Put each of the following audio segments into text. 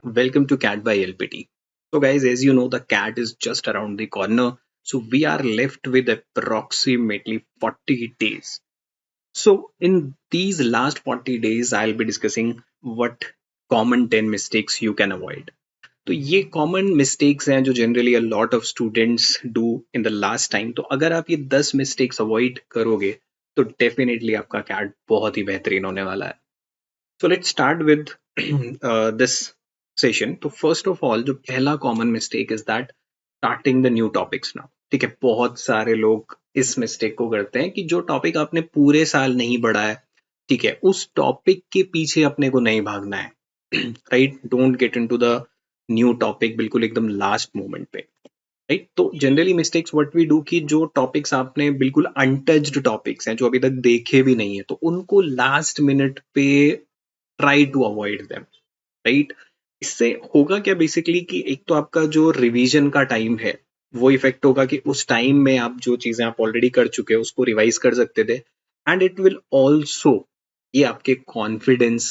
Welcome to Cat by LPT. So, guys, as you know, the cat is just around the corner. So, we are left with approximately 40 days. So, in these last 40 days, I'll be discussing what common 10 mistakes you can avoid. तो ये common mistakes हैं जो generally a lot of students do in the last time. तो अगर आप ये 10 mistakes avoid करोगे तो डेफिनेटली आपका कैट बहुत ही बेहतरीन होने वाला है. So let's start with this session. तो फर्स्ट ऑफ ऑल जो पहला common mistake is that starting the new topics now. ठीक है, बहुत सारे लोग इस मिस्टेक को करते हैं कि जो टॉपिक आपने पूरे साल नहीं पढ़ा है, ठीक है, उस टॉपिक के पीछे अपने को नहीं भागना है. Right, don't get into the new topic बिल्कुल एकदम लास्ट मोमेंट पे. राइट, तो generally mistakes what we do कि जो टॉपिक्स आपने बिल्कुल अनटच्ड टॉपिक्स हैं जो अभी तक देखे भी नहीं है, तो उनको लास्ट मिनट पे try to avoid them. Right, इससे होगा क्या बेसिकली कि एक तो आपका जो रिवीजन का टाइम है वो इफेक्ट होगा कि उस टाइम में आप जो चीजें आप ऑलरेडी कर चुके हो उसको रिवाइज कर सकते थे. एंड इट विल ऑल्सो, ये आपके कॉन्फिडेंस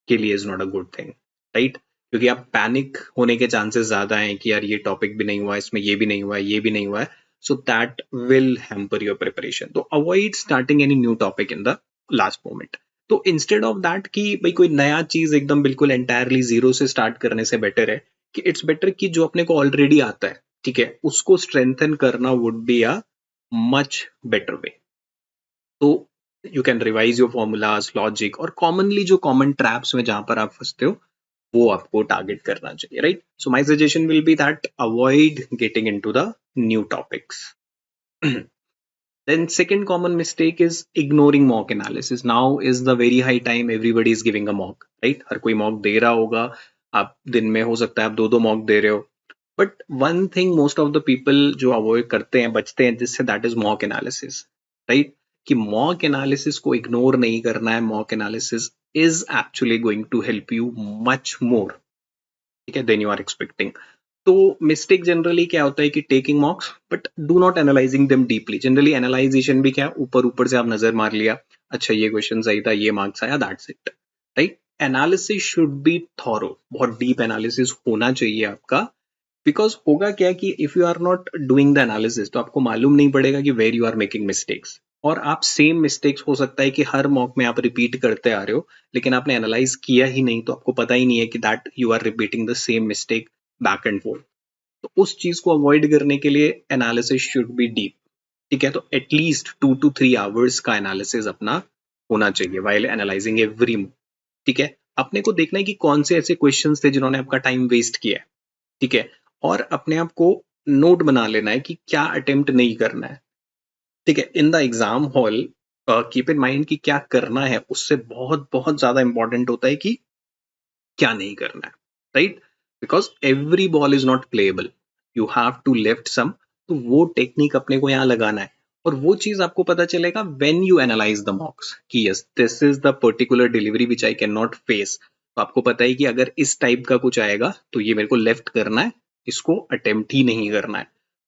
के लिए is not a good thing. Right, क्योंकि आप पैनिक होने के चांसेस ज्यादा हैं कि यार ये टॉपिक भी नहीं हुआ, इसमें ये भी नहीं हुआ है, ये भी नहीं हुआ है. So that will hamper your preparation. तो avoid starting any new topic in the last moment. तो इंस्टेड ऑफ दैट कि भाई कोई नया चीज एकदम बिल्कुल एंटायरली जीरो से स्टार्ट करने से बेटर है कि इट्स बेटर कि जो अपने को ऑलरेडी आता है, ठीक है, उसको स्ट्रेंथन करना would be a much better way. तो you can revise your formulas, logic, और कॉमनली जो कॉमन ट्रैप्स में जहां पर आप फंसते हो वो आपको टारगेट करना चाहिए. Right, so my suggestion will be that avoid getting into the new topics. Then second common mistake is ignoring mock analysis. Now is the very high time everybody is giving a mock, right? हर कोई mock दे रहा होगा. आप दिन में हो सकता है आप दो दो mock दे रहे हो. But one thing most of the people जो avoid करते हैं, बचते हैं जिससे, that is mock analysis, right? कि mock analysis को ignore नहीं करना है. Mock analysis is actually going to help you much more, ठीक है, देन यू आर एक्सपेक्टिंग. तो मिस्टेक जनरली क्या होता है कि taking मॉक्स but do not analysing them deeply. Generally analysation भी क्या है, ऊपर ऊपर से आप नजर मार लिया, अच्छा ये क्वेश्चन सही था, ये मार्क्स आया, that's it. Right, analysis should be thorough. बहुत डीप एनालिसिस होना चाहिए आपका. बिकॉज होगा क्या कि if you are not doing the analysis तो आपको मालूम नहीं पड़ेगा कि where you are making mistakes. और आप सेम मिस्टेक्स हो सकता है कि हर मॉक में आप रिपीट करते आ रहे हो लेकिन आपने एनालाइज किया ही नहीं, तो आपको पता ही नहीं है कि that you are repeating the same mistake back and forth. तो उस चीज को अवॉइड करने के लिए एनालिसिस शुड बी डीप. ठीक है, तो एटलीस्ट 2 to 3 आवर्स का एनालिसिस अपना होना चाहिए वाइल एनालाइजिंग एवरी. ठीक है, अपने को देखना है कि कौन से ऐसे क्वेश्चंस थे जिन्होंने आपका टाइम वेस्ट किया है. ठीक है, और अपने आप को नोट बना लेना है कि क्या अटेम्प्ट नहीं करना है. ठीक है, in the exam hall keep in mind कि क्या करना है उससे बहुत बहुत ज्यादा इंपॉर्टेंट होता है कि क्या नहीं करना है. Right, because every ball is not playable, you have to left some. तो वो टेक्निक अपने को यहाँ लगाना है. और वो चीज आपको पता चलेगा when you analyse the mocks कि yes this is the particular delivery which I can not face. तो आपको पता है कि अगर इस टाइप का कुछ आएगा तो ये मेरे को लेफ्ट करना है, इसको अटेम्प्ट ही नहीं करना है.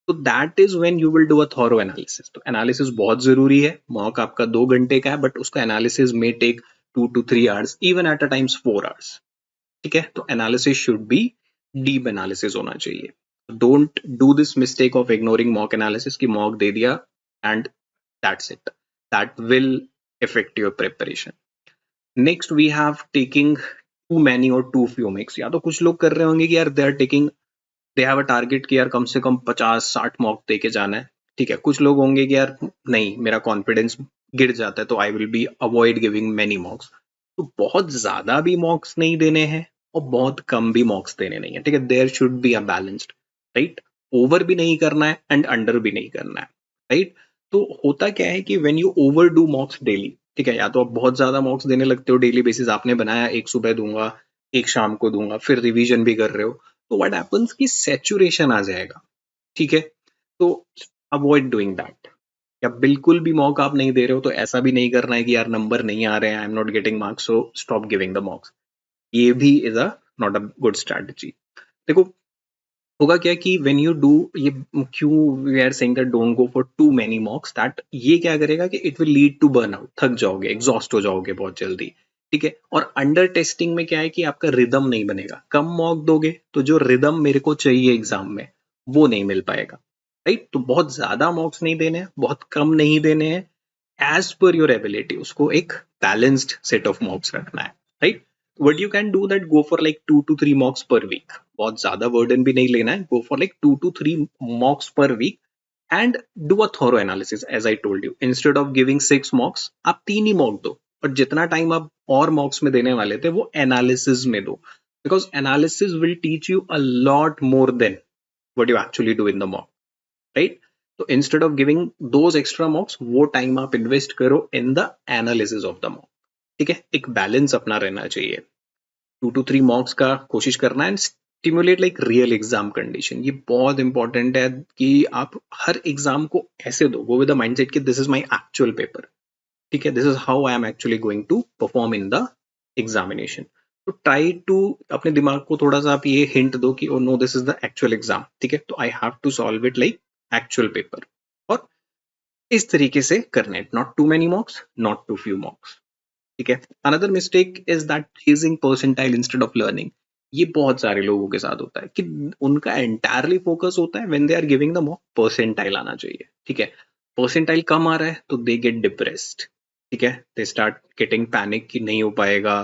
तो that is when you will do a thorough analysis. तो एनालिसिस बहुत जरूरी है. मॉक आपका 2 घंटे का है बट उसका एनालिसिस में take 2 to 3 hours, even at a times 4 hours. ठीक है, तो analysis should be deep analysis होना चाहिए. Don't do this mistake of ignoring mock analysis की मॉक दे दिया and that's it. That will effect your preparation. Next we have taking too many और too few mocks. या तो कुछ लोग कर रहे होंगे कि यार they are taking, they have a target कि यार कम से कम 50-60 मॉक दे के जाना है. ठीक है, कुछ लोग होंगे कि यार नहीं मेरा कॉन्फिडेंस गिर जाता है तो I will be avoid giving many मॉक्स. तो बहुत ज्यादा भी मॉक्स नहीं देने हैं और बहुत कम भी मॉक्स देने नहीं है. ठीक है, there should be a balanced. Right, over भी नहीं करना है एंड अंडर भी नहीं करना है. राइट, तो होता क्या है कि when you over do मॉक्स daily, ठीक है, या तो आप बहुत ज्यादा मॉक्स देने लगते हो डेली बेसिस, आपने बनाया एक सुबह दूंगा एक शाम को दूंगा फिर रिवीजन भी कर रहे हो, तो व्हाट हैपेंस कि सैचुरेशन आ जाएगा. ठीक है, तो अवॉइड डूइंग दैट. या बिल्कुल भी मॉक आप नहीं दे रहे हो तो ऐसा भी नहीं करना है कि यार नंबर नहीं आ रहे हैं, I am not getting marks so stop giving the mocks. ये भी is a not a good strategy. देखो होगा क्या कि व्हेन यू डू ये, क्यों we are saying that don't go for too many mocks, that ये क्या करेगा कि it will lead to burn out. थक जाओगे, एग्जॉस्ट हो जाओगे बहुत जल्दी. ठीक है। और अंडर टेस्टिंग में क्या है कि आपका रिदम नहीं बनेगा, कम मॉक दोगे तो जो रिदम मेरे को चाहिए एग्जाम में वो नहीं मिल पाएगा, राइट। तो बहुत ज्यादा मॉक्स नहीं देने हैं, बहुत कम नहीं देने हैं, एज पर योर एबिलिटी उसको एक बैलेंस्ड सेट ऑफ मॉक्स रखना है, right. What you can do that, go for like 2 to 3 mocks per week, बहुत ज्यादा वर्डन भी नहीं लेना है, go for like 2 to 3 mocks per week and do a thorough analysis as I told you, instead of giving 6 mocks आप 3 ही mock दो, और जितना टाइम आप और मॉक्स में देने वाले थे वो एनालिसिस में दो, because analysis will teach you a lot more than what you actually do in the mock, right. तो instead of giving those extra mocks वो टाइम आप इन्वेस्ट करो in the analysis of the mock, ठीक है। एक balance अपना रहना चाहिए, 2 to 3 मॉक्स का कोशिश करना है, stimulate like real exam condition. ये बहुत इंपॉर्टेंट है कि आप हर एग्जाम को ऐसे दो, गो विद द माइंडसेट कि this is my actual paper, ठीक है, this is how I am actually going to perform in the examination. तो ट्राई टू अपने दिमाग को थोड़ा सा आप ये हिंट दो कि oh no this is the actual exam, ठीक है, तो I have to solve it like actual paper. और इस तरीके से करना है, not too many mocks, not too few mocks, ठीक है। Another mistake is that chasing percentile instead of learning. ये बहुत सारे लोगों के साथ होता है कि उनका एंटायरली फोकस होता है when they are giving the mock percentile आना चाहिए, ठीक है। परसेंटाइल कम आ रहा है तो दे गेट डिप्रेस्ड, ठीक है, दे स्टार्ट गेटिंग पैनिक कि नहीं हो पाएगा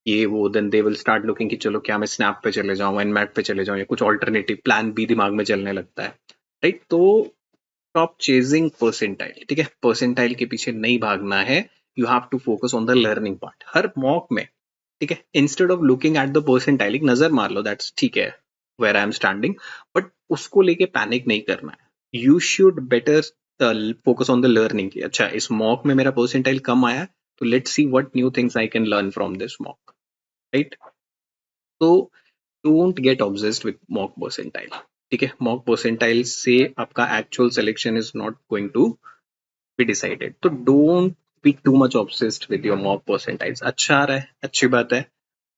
ये वो, then they will start looking कि चलो क्या मैं स्नैप पे चले जाऊं, एनमैट पे चले जाऊं, या कुछ ऑल्टरनेटिव प्लान बी दिमाग में चलने लगता है, राइट। तो स्टॉप चेजिंग परसेंटाइल, ठीक है, परसेंटाइल के पीछे नहीं भागना है, you have to focus on the learning part हर मॉक में, ठीक है। Instead of looking at the percentile एक नजर मार लो, दैट्स ठीक है where I am standing, but उसको लेके पैनिक नहीं करना है, you should better focus on the learning की अच्छा इस मॉक में मेरा परसेंटाइल कम आया तो let's see what new things I can learn from this mock, right. तो don't get obsessed with mock percentile, ठीक है, मॉक परसेंटाइल से आपका actual selection is not going to be decided. तो don't be too much obsessed with your mock percentiles. अच्छा आ रहा है अच्छी बात है,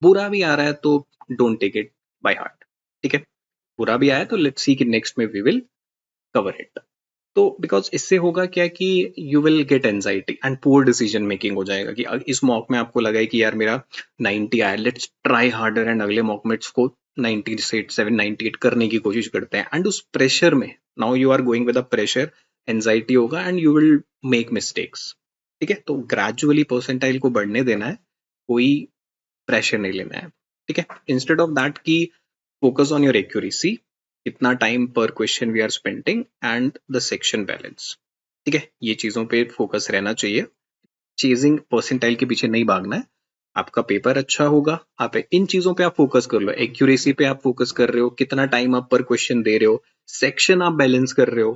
बुरा भी आ रहा है तो don't take it by heart, ठीक है। बुरा भी आया तो लेट्स सी कि नेक्स्ट में वी विल कवर इट। तो बिकॉज इससे होगा क्या कि you will gate anxiety and poor decision making हो जाएगा कि इस मॉक में आपको लगा है कि यार मेरा 90 आया, लेट्स ट्राई हार्डर, एंड अगले मॉक में इसको 97 98 करने की कोशिश करते हैं, एंड उस प्रेशर में now you are going with a pressure, anxiety होगा and you will make mistakes, ठीक है। तो ग्रेजुअली परसेंटाइल को बढ़ने देना है, कोई प्रेशर नहीं लेना है, ठीक है। इंस्टेड ऑफ दैट की फोकस ऑन योर एक्यूरेसी, कितना टाइम पर question we are spending and the section balance, ठीक है, ये चीजों पे फोकस रहना चाहिए। चेजिंग परसेंटाइल के पीछे नहीं भागना है, आपका पेपर अच्छा होगा, आप इन चीजों पे आप फोकस कर लो, एक्यूरेसी पे आप फोकस कर रहे हो, कितना टाइम आप पर क्वेश्चन दे रहे हो, सेक्शन आप बैलेंस कर रहे हो,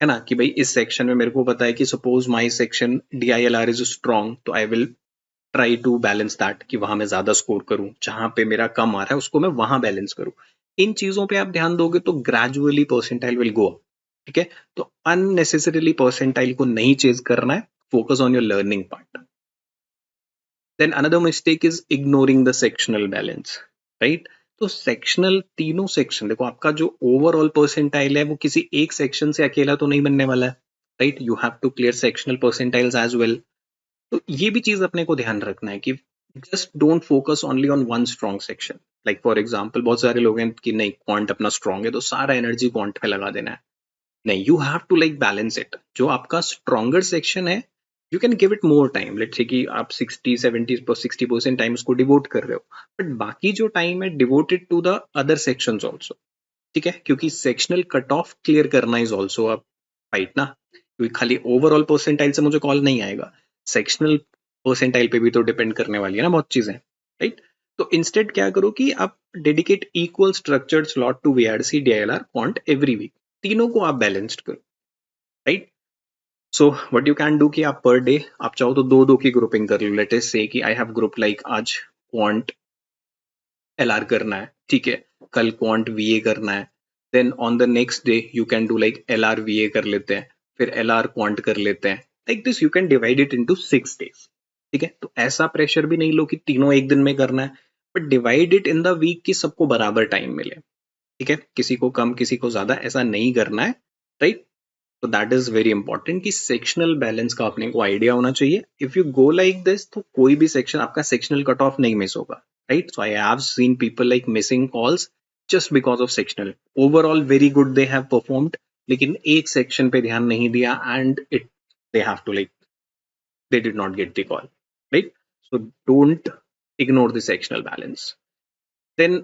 है ना, कि भाई इस सेक्शन में मेरे को पता है कि suppose my section DILR is strong, तो I will try to balance that कि वहां मैं ज्यादा स्कोर करूं, जहां पे मेरा कम आ रहा है उसको मैं वहां बैलेंस करूं। इन चीजों पे आप ध्यान दोगे तो gradually percentile will go up, ठीक है। तो अननेसेसरीली परसेंटाइल को नहीं चेज करना है, focus on your learning part. Then another mistake is ignoring the sectional balance, right. तो सेक्शनल तीनों सेक्शन देखो, आपका जो ओवरऑल परसेंटाइल है वो किसी एक सेक्शन से अकेला तो नहीं बनने वाला है, right, you have to clear sectional percentiles as well. तो ये भी चीज अपने को ध्यान रखना है कि just don't focus only on one strong section, like for example बहुत सारे लोग हैं कि नहीं क्वांट अपना स्ट्रॉन्ग है तो सारा एनर्जी क्वांट पे लगा देना है, नहीं, you have to like balance it, जो आपका स्ट्रॉन्गर सेक्शन है you can give it more time, let's say कि आप 60 70 60% टाइम उसको डिवोट कर रहे हो, बट बाकी जो टाइम है devoted to the other sections also, ठीक है, क्योंकि सेक्शनल कट ऑफ क्लियर करना इज ऑल्सो अ फाइट ना, क्योंकि खाली ओवरऑल परसेंटाइल से मुझे कॉल नहीं आएगा, सेक्शनल परसेंटाइल पे भी तो डिपेंड करने वाली है ना बहुत चीजें, राइट। तो इंस्टेड क्या करो कि आप dedicate equal structured slot to VRC DILR quant every week, तीनों को आप बैलेंस्ड करो, right. So what you can do कि आप पर डे आप चाहो तो दो दो की ग्रुपिंग कर लो, लेट अस से कि आई हैव ग्रुप लाइक आज क्वांट LR करना है, ठीक है, कल क्वांट VA करना है, then on the next day you can do like LR VA कर लेते हैं, फिर LR क्वांट कर लेते हैं, like this you can divide it into 6 days, ठीक है। तो ऐसा प्रेशर भी नहीं लो कि तीनों एक दिन में करना है, but divide it in the week कि सबको बराबर टाइम मिले, ठीक है, किसी को कम किसी को ज्यादा ऐसा नहीं करना है, राइट। तो दैट इज वेरी इंपॉर्टेंट कि सेक्शनल बैलेंस का अपने को आइडिया होना चाहिए. If you go like this तो कोई भी सेक्शन आपका सेक्शनल कट ऑफ नहीं मिस होगा, right. So I have seen people like missing calls just because of sectional. Overall very good they have performed, लेकिन एक सेक्शन पे ध्यान नहीं दिया and it they have to like they did not get the call, right? So don't ignore the sectional balance. Then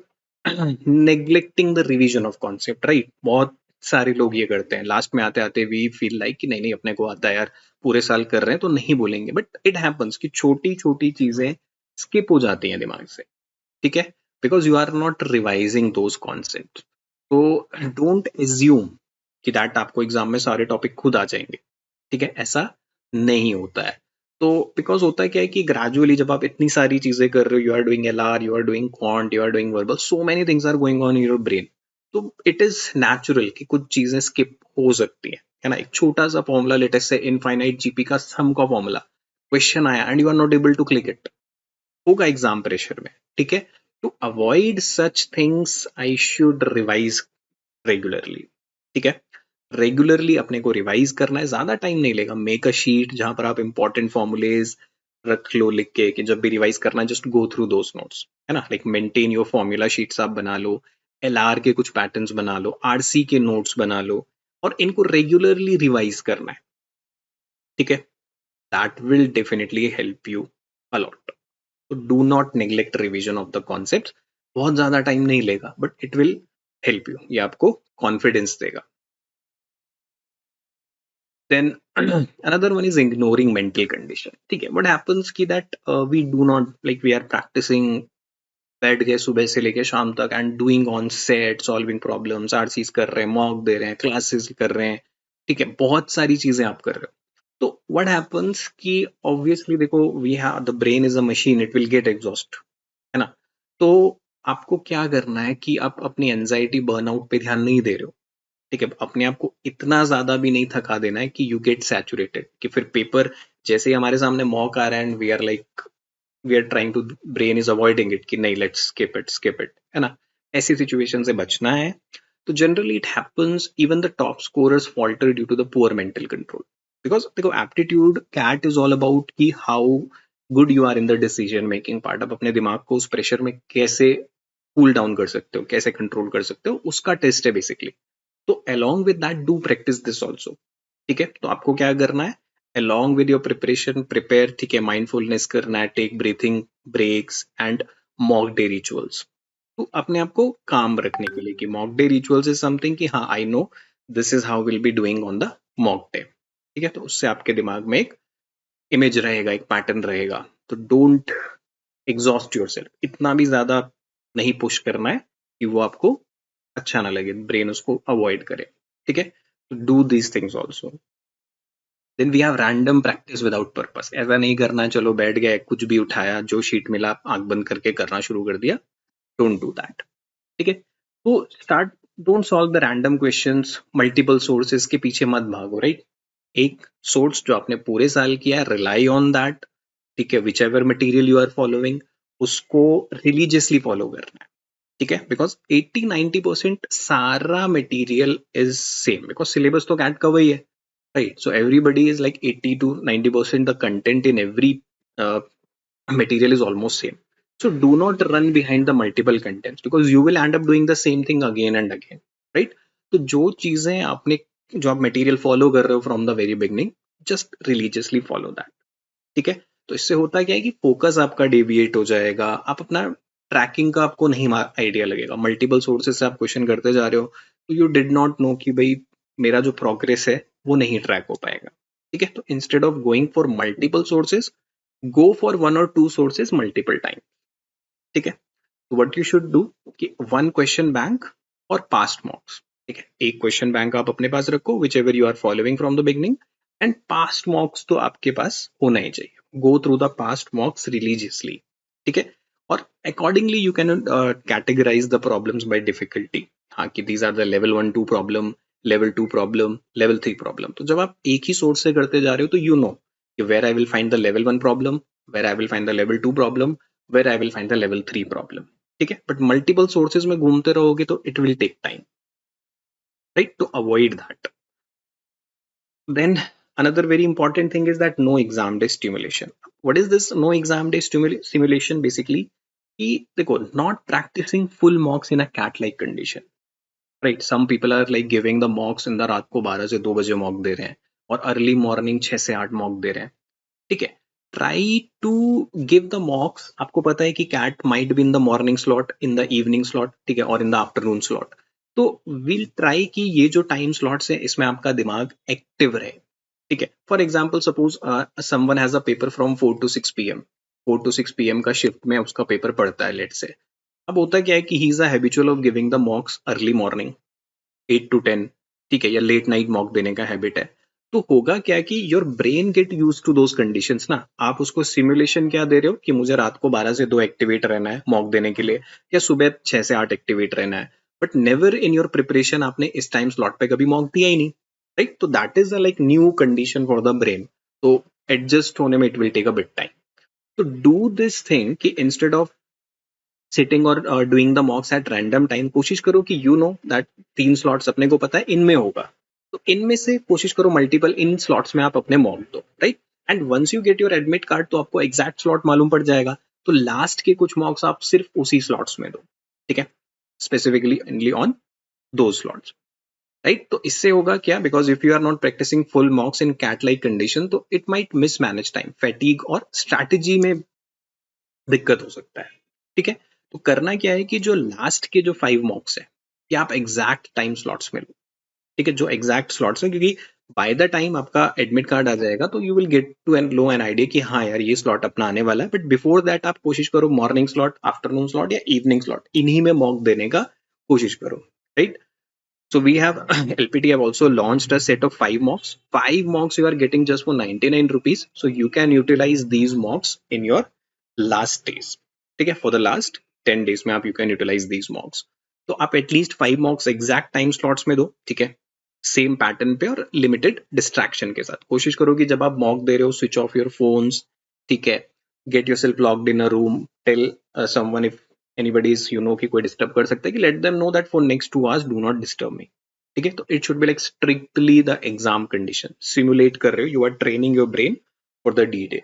neglecting the revision of concept, right? बहुत सारे लोग ये करते हैं, लास्ट में आते आते वी फील लाइक कि नहीं नहीं अपने को आता है यार, पूरे साल कर रहे हैं तो नहीं बोलेंगे, बट इट हैपन्स कि छोटी छोटी चीजें स्किप हो जाती हैं दिमाग से, ठीक है, because you are not revising those concept. तो डोंट एज्यूम कि दैट आपको एग्जाम में सारे टॉपिक खुद आ जाएंगे, ठीक है, ऐसा नहीं होता है. तो बिकॉज होता है क्या है कि ग्रेजुअली जब आप इतनी सारी चीजें कर रहे हो, you are doing LR, you are doing quant, you are doing verbal, so many things are going on in your brain. तो इट इज नेचुरल कि कुछ चीजें स्किप हो सकती है ना. एक छोटा सा फॉर्मूला, लेटेस्ट से इनफाइनाइट जीपी का सम का फॉर्मूला, क्वेश्चन आया and you are not able to click it, होगा एग्जाम प्रेशर में, ठीक है. To avoid such things I should revise regularly, ठीक है. रेगुलरली अपने को रिवाइज करना है, ज्यादा टाइम नहीं लेगा. मेक अ शीट जहां पर आप इंपॉर्टेंट फॉर्मुलेज रख लो लिख के, कि जब भी रिवाइज करना है जस्ट गो थ्रू दोस नोट्स, है ना. Like maintain your formula sheets आप बना लो, एलआर के कुछ पैटर्न्स बना लो, आरसी के नोट्स बना लो, और इनको रेगुलरली रिवाइज करना है, ठीक है. That will definitely help you a lot. तो do not neglect revision of the concept. बहुत ज्यादा टाइम नहीं लेगा but it will help you, ये आपको कॉन्फिडेंस देगा. Then another one is ignoring mental condition. ठीक है, what happens कि that we do not like we are practicing, बैठ गए सुबह से लेके शाम तक and doing on set, solving problems, RCs कर रहे हैं, मॉक दे रहे हैं, क्लासेस कर रहे हैं, ठीक है, बहुत सारी चीजें आप कर रहे हो. तो व्हाट हैपेंस कि ऑब्वियसली देखो, we have the brain is a machine, it will get exhaust, है ना. तो आपको क्या करना है कि आप अपनी एंजाइटी बर्नआउट पे ध्यान नहीं दे रहे हो, ठीक है. अपने आप को इतना ज्यादा भी नहीं थका देना है कि यू गेट सैचुरेटेड, कि फिर पेपर जैसे ही हमारे सामने मॉक आ रहा है and we are like we are trying to, brain is avoiding it कि नहीं लेट्स स्किप इट, है ना. ऐसी सिचुएशन से बचना है. तो generally it happens, even the top scorers falter due to the poor mental control. Because देखो aptitude CAT is all about कि how good you are in the decision making part. आप अपने दिमाग को उस प्रेशर में कैसे कूल डाउन कर सकते हो, कैसे कंट्रोल कर सकते हो, उसका टेस्ट है बेसिकली. तो along with that do practice this also, ठीक है. तो आपको क्या करना है, along with your preparation prepare, ठीक है, माइंडफुलनेस करना है, take breathing breaks and mock day rituals. तो अपने आप को काम रखने के लिए कि mock day rituals is something कि हाँ I know this is how will be doing on the mock day, ठीक है. तो उससे आपके दिमाग में एक इमेज रहेगा, एक पैटर्न रहेगा. तो डोंट एग्जॉस्ट योर सेल्फ, इतना भी ज्यादा नहीं पुश करना है कि वो आपको अच्छा ना लगे, ब्रेन उसको अवॉइड करे, ठीक है. Do these things also. Then we have random practice without purpose. ऐसा नहीं करना है चलो बैठ गए कुछ भी उठाया, जो शीट मिला आंख बंद करके करना शुरू कर दिया. डोंट डू दैट, ठीक है. तो start, don't solve the random questions multiple sources के पीछे मत भागो, राइट. एक सोर्स जो आपने पूरे साल किया है, रिलाई ऑन दैट, ठीक है. Whichever material you are following, उसको रिलीजियसली फॉलो करना है, ठीक है. बिकॉज 80-90% सारा material is same, because syllabus तो कैट का वही है, right. So everybody is like 80 to 90% the content in every material is almost same. So do not run behind the multiple contents because you will end up doing the same thing again and again, right. तो जो चीजें आपने, जो आप material follow कर रहे हो from the very beginning, just religiously follow that, ठीक है. तो इससे होता क्या है कि फोकस आपका डेविएट हो जाएगा, आप अपना ट्रैकिंग का आपको नहीं आइडिया लगेगा. मल्टीपल सोर्सेज से आप क्वेश्चन करते जा रहे हो तो यू डिड नॉट नो कि भाई मेरा जो प्रोग्रेस है वो नहीं ट्रैक हो पाएगा, ठीक है. तो instead of going for multiple sources, go for 1 or 2 sources multiple time, ठीक है. तो व्हाट यू शुड डू कि वन क्वेश्चन बैंक और पास्ट मॉक्स, ठीक है. एक क्वेश्चन बैंक आप अपने पास रखो whichever you are following from the beginning, and past mocks तो आपके पास होना ही चाहिए. Go through the past mocks religiously, ठीक है. और accordingly you can categorise the problems by difficulty. हाँ कि these are the level 1-2 problem, level 2 problem, level 3 problem. तो जब आप एक ही सोर्स से करते जा रहे हो तो you know where I will find the level 1 problem, where I will find the level 2 problem, where I will find the level 3 problem, ठीक है. बट मल्टीपल सोर्सेज में घूमते रहोगे तो it will take time, right, to avoid that. Then another very important thing is that no exam day stimulation. What is this no exam day simulation? Basically कि देखो, not practicing full mocks in a cat like condition, right? Some people are like giving the mocks in the रात को 12 से 2 बजे mock दे रहे हैं और अर्ली मॉर्निंग 6 से 8 मॉक दे रहे हैं, ठीक है? Try to give the mocks, आपको पता है कि CAT might be in the morning slot, in the evening slot, ठीक है, और इन द आफ्टरनून स्लॉट। तो विल ट्राई कि ये जो टाइम स्लॉट्स है इसमें आपका दिमाग एक्टिव रहे, ठीक है? For example suppose someone has a paper from 4 to 6 PM, 4 to 6 PM का शिफ्ट में उसका पेपर पड़ता है लेट से। अब होता क्या है कि he is a habitual of giving the मॉक्स early morning 8 to 10, ठीक है, या लेट नाइट मॉक देने का हैबिट है। तो होगा क्या कि your brain get use to those conditions ना। आप उसको सिमुलेशन क्या दे रहे हो कि मुझे रात को 12 से 2 एक्टिवेट रहना है मॉक देने के लिए, या सुबह 6 से 8 एक्टिवेट रहना है, but never in your preparation आपने इस टाइम स्लॉट पे कभी मॉक दिया ही नहीं, राइट? तो that is a like new condition for the brain. तो एडजस्ट होने में it will take a bit time. तो डू दिस थिंग कि इंस्टेड ऑफ सिटिंग और doing the mocks at random time, कोशिश करो कि यू नो दैट 3 स्लॉट्स अपने को पता है इनमें होगा, तो इनमें से कोशिश करो मल्टीपल इन स्लॉट्स में आप अपने मॉक दो, right? And once you get your admit card तो आपको एग्जैक्ट स्लॉट मालूम पड़ जाएगा, तो लास्ट के कुछ मॉक्स आप सिर्फ उसी स्लॉट्स में दो, ठीक है, स्पेसिफिकली ओनली ऑन दो स्लॉट्स, राइट? तो इससे होगा क्या, because if you are not practising full mocks in CAT like condition तो it might miss manage time, fatigue और स्ट्रैटेजी में दिक्कत हो सकता है, ठीक है? तो करना क्या है कि जो लास्ट के जो 5 मॉक्स है ये आप एग्जैक्ट टाइम स्लॉट्स में लो, ठीक है, जो एग्जैक्ट स्लॉट्स हैं, क्योंकि बाय द टाइम आपका एडमिट कार्ड आ जाएगा तो you will get to an low an idea कि हाँ यार ये स्लॉट अपना आने वाला है। बट बिफोर दैट आप कोशिश करो मॉर्निंग स्लॉट, आफ्टरनून स्लॉट या इवनिंग स्लॉट इन्हीं में मॉक देने का कोशिश करो, right? So we have LPT have also launched a set of 5 mocks. 5 mocks you are getting just for 99 rupees. So you can utilize these mocks in your last days. ठीक है, for the last 10 days में आप you can utilize these mocks. तो आप at least 5 mocks exact time slots में दो, ठीक है, सेम पैटर्न पे और लिमिटेड डिस्ट्रैक्शन के साथ। कोशिश करो कि जब आप मॉक दे रहे हो स्विच ऑफ योर फोन्स, ठीक है, get your self locked in a room, tell someone if anybody is you know कि कोई डिस्टर्ब कर सकता है कि let them know that for next 2 hours do not disturb me, ठीक है? तो it should be like strictly the exam condition, simulate कर रहे हो, you are training your brain for the D day,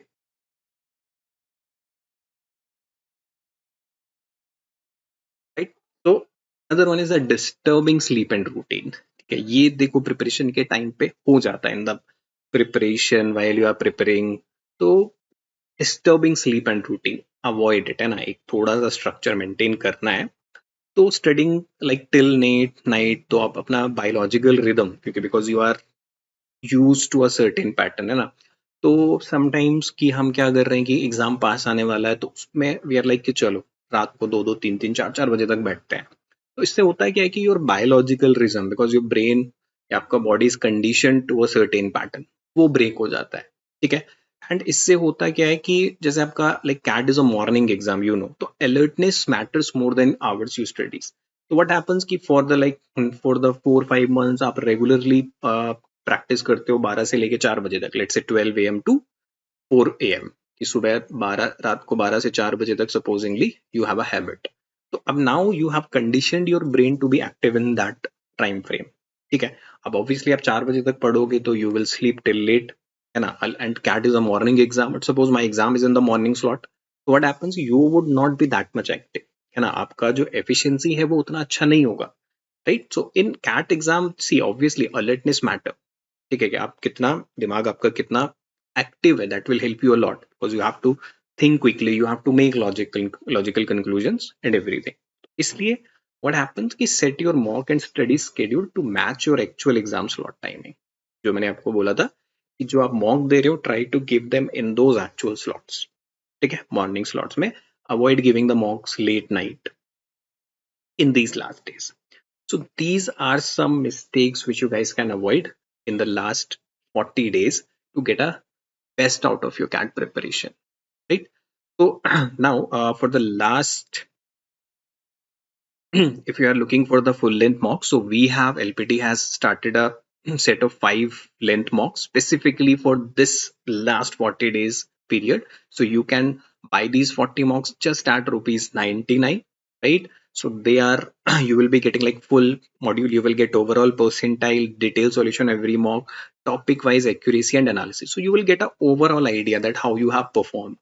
right? तो other one is the disturbing sleep and routine, ठीक है? ये देखो प्रिपरेशन के टाइम पे हो जाता है, in the preparation while you are preparing, तो disturbing sleep and routine avoid it, है ना? एक थोड़ा सा स्ट्रक्चर मेंटेन करना है। तो studying like till late night तो आप अपना बायोलॉजिकल रिदम, क्योंकि because you are use to a certain pattern, है ना? तो समटाइम्स कि हम क्या कर रहे हैं कि एग्जाम पास आने वाला है तो उसमें वी आर लाइक कि चलो रात को 2 2 3 3 4 4 बजे तक बैठते हैं। तो इससे होता है क्या है कि your biological rhythm, because your brain या आपका body is condition to a certain pattern, वो ब्रेक हो जाता है, ठीक है? एंड इससे होता क्या है कि जैसे आपका like CAT is a morning exam, you know, तो alertness matters more than hours you studies. तो व्हाट हैपेंस कि for the like for the 4 5 months आप रेगुलरली प्रैक्टिस करते हो 12 से लेके 4 बजे तक, let's say 12 AM to 4 AM, कि सुबह 12 रात को 12 से 4 बजे तक supposingly you have a habit. तो अब now you have conditioned your brain to be active in that time frame, ठीक है? अब ऑब्वियसली आप 4 बजे तक पढ़ोगे तो you will sleep till late, है ना? And CAT is a morning exam, but suppose my exam is in the morning slot, तो what happens you would not be that much active, है ना? आपका जो एफिशिएंसी है वो उतना अच्छा नहीं होगा, राइट? सो इन कैट एग्जाम सी ऑब्वियसली अलर्टनेस मैटर, ठीक है, कि आप कितना दिमाग आपका कितना एक्टिव है, that will help you a lot, because you have to think quickly, you have to make logical conclusions and everything. इसलिए व्हाट हैपेंस कि set your mock and study schedule to match your actual exam slot timing. जो मैंने आपको बोला था कि जो आप मॉक दे रहे हो try to give them in those actual slots, ठीक है, मॉर्निंग स्लॉट्स में। Avoid giving the mocks late night in these last days. So these are some mistakes which you guys can avoid in the last 40 days to get a best out of your CAT preparation, right? So now for the last, if you are looking for the full length mock, so we have LPT has started a set of 5 length mocks specifically for this last 40 days period. So you can buy these 40 mocks just at rupees 99, right? So they are you will be getting like full module. You will get overall percentile, detailed solution every mock, topic wise accuracy and analysis. So you will get a overall idea that how you have performed.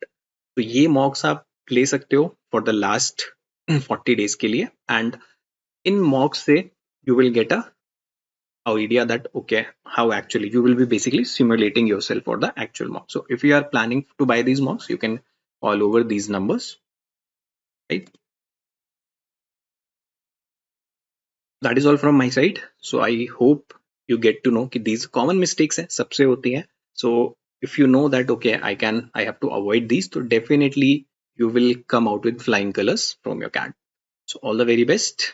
तो ये मॉक्स आप ले सकते हो for the last 40 days के लिए. And in मॉक्स से you will get a idea that okay how actually you will be basically simulating yourself for the actual mock. So if you are planning to buy these mocks, you can all over these numbers, right? That is all from my side. So I hope you get to know कि these common mistakes हैं, सबसे होती हैं. So if you know that okay I have to avoid these, so definitely you will come out with flying colors from your CAD. So all the very best.